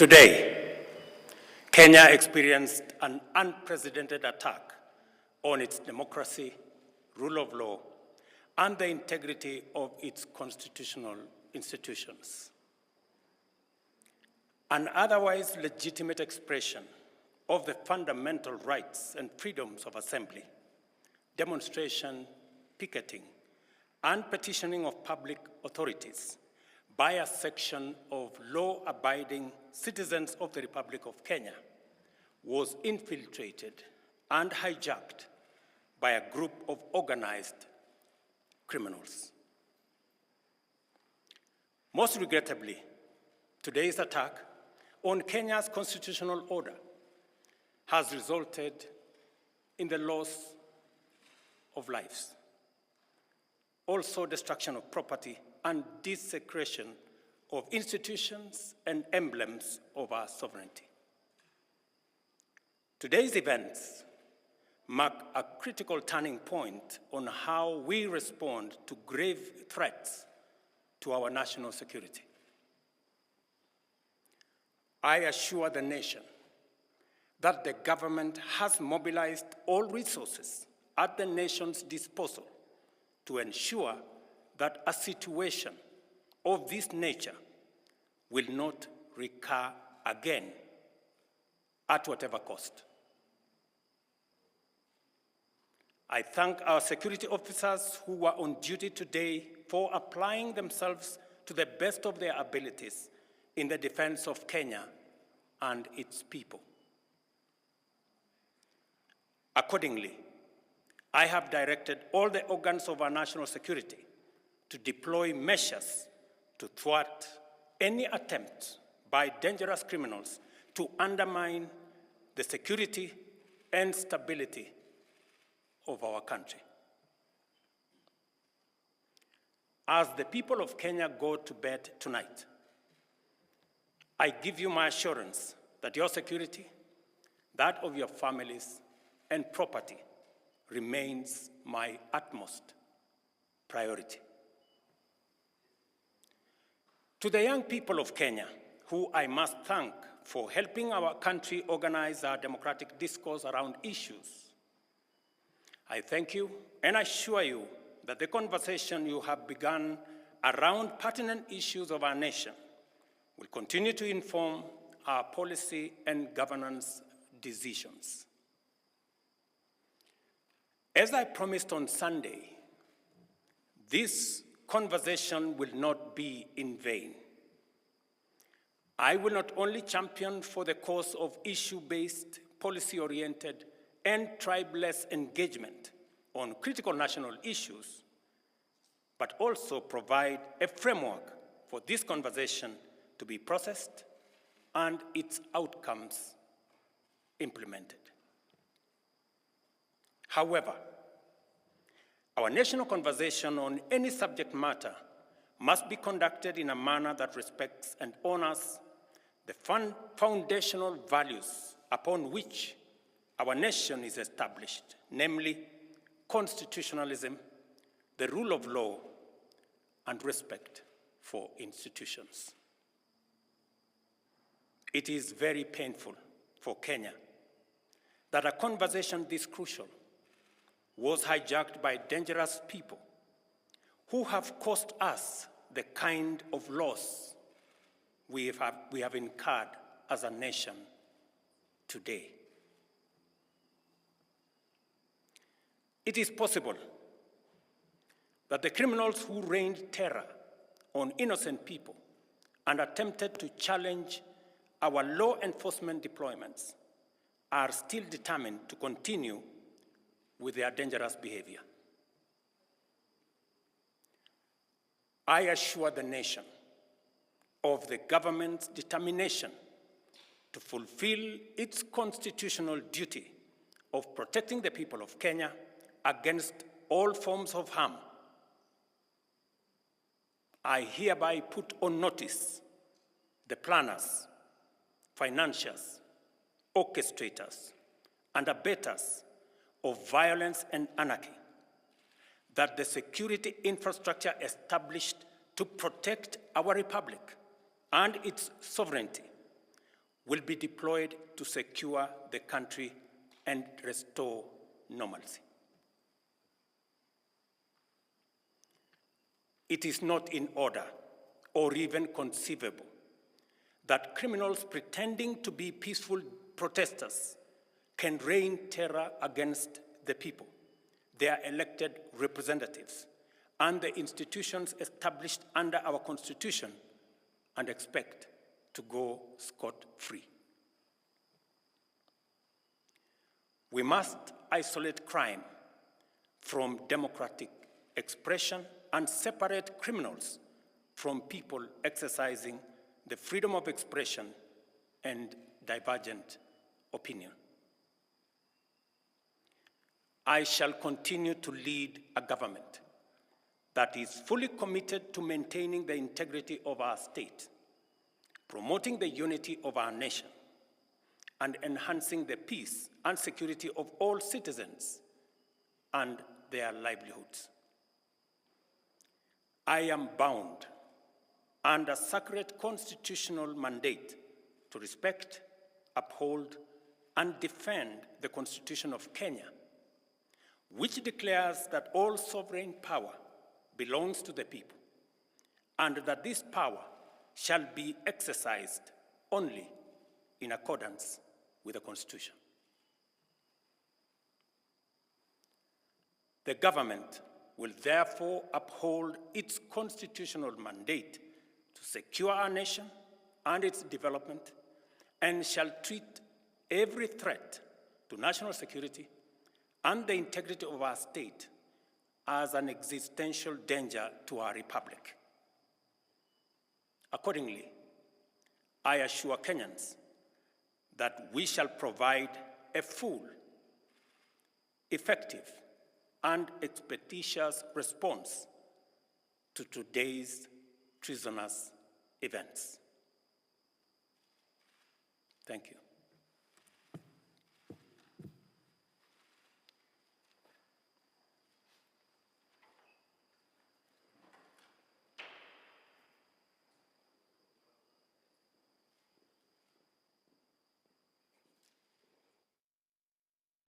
Today, Kenya experienced an unprecedented attack on its democracy, rule of law, and the integrity of its constitutional institutions. An otherwise legitimate expression of the fundamental rights and freedoms of assembly, demonstration, picketing, and petitioning of public authorities by a section of law-abiding citizens of the Republic of Kenya was infiltrated and hijacked by a group of organized criminals. Most regrettably, today's attack on Kenya's constitutional order has resulted in the loss of lives, also destruction of property and desecration of institutions and emblems of our sovereignty. Today's events mark a critical turning point on how we respond to grave threats to our national security. I assure the nation that the government has mobilized all resources at the nation's disposal to ensure that a situation of this nature will not recur again at whatever cost. I thank our security officers who were on duty today for applying themselves to the best of their abilities in the defense of Kenya and its people. Accordingly, I have directed all the organs of our national security to deploy measures to thwart any attempt by dangerous criminals to undermine the security and stability of our country. As the people of Kenya go to bed tonight, I give you my assurance that your security, that of your families and property, remains my utmost priority. To the young people of Kenya, who I must thank for helping our country organize our democratic discourse around issues, I thank you and assure you that the conversation you have begun around pertinent issues of our nation will continue to inform our policy and governance decisions. As I promised on Sunday, this conversation will not be in vain. I will not only champion for the cause of issue-based, policy-oriented, and tribeless engagement on critical national issues, but also provide a framework for this conversation to be processed and its outcomes implemented. However, our national conversation on any subject matter must be conducted in a manner that respects and honors the foundational values upon which our nation is established, namely constitutionalism, the rule of law, and respect for institutions. It is very painful for Kenya that a conversation this crucial was hijacked by dangerous people who have caused us the kind of loss we have incurred as a nation today. It is possible that the criminals who rained terror on innocent people and attempted to challenge our law enforcement deployments are still determined to continue with their dangerous behavior. I assure the nation of the government's determination to fulfill its constitutional duty of protecting the people of Kenya against all forms of harm. I hereby put on notice the planners, financiers, orchestrators, and abettors of violence and anarchy that the security infrastructure established to protect our republic and its sovereignty will be deployed to secure the country and restore normalcy. It is not in order or even conceivable that criminals pretending to be peaceful protesters can rain terror against the people, their elected representatives, and the institutions established under our Constitution, and expect to go scot-free. We must isolate crime from democratic expression and separate criminals from people exercising the freedom of expression and divergent opinion. I shall continue to lead a government that is fully committed to maintaining the integrity of our state, promoting the unity of our nation, and enhancing the peace and security of all citizens and their livelihoods. I am bound under sacred constitutional mandate to respect, uphold, and defend the Constitution of Kenya, which declares that all sovereign power belongs to the people, and that this power shall be exercised only in accordance with the Constitution. The government will therefore uphold its constitutional mandate to secure our nation and its development, and shall treat every threat to national security and the integrity of our state as an existential danger to our republic. Accordingly, I assure Kenyans that we shall provide a full, effective, and expeditious response to today's treasonous events. Thank you.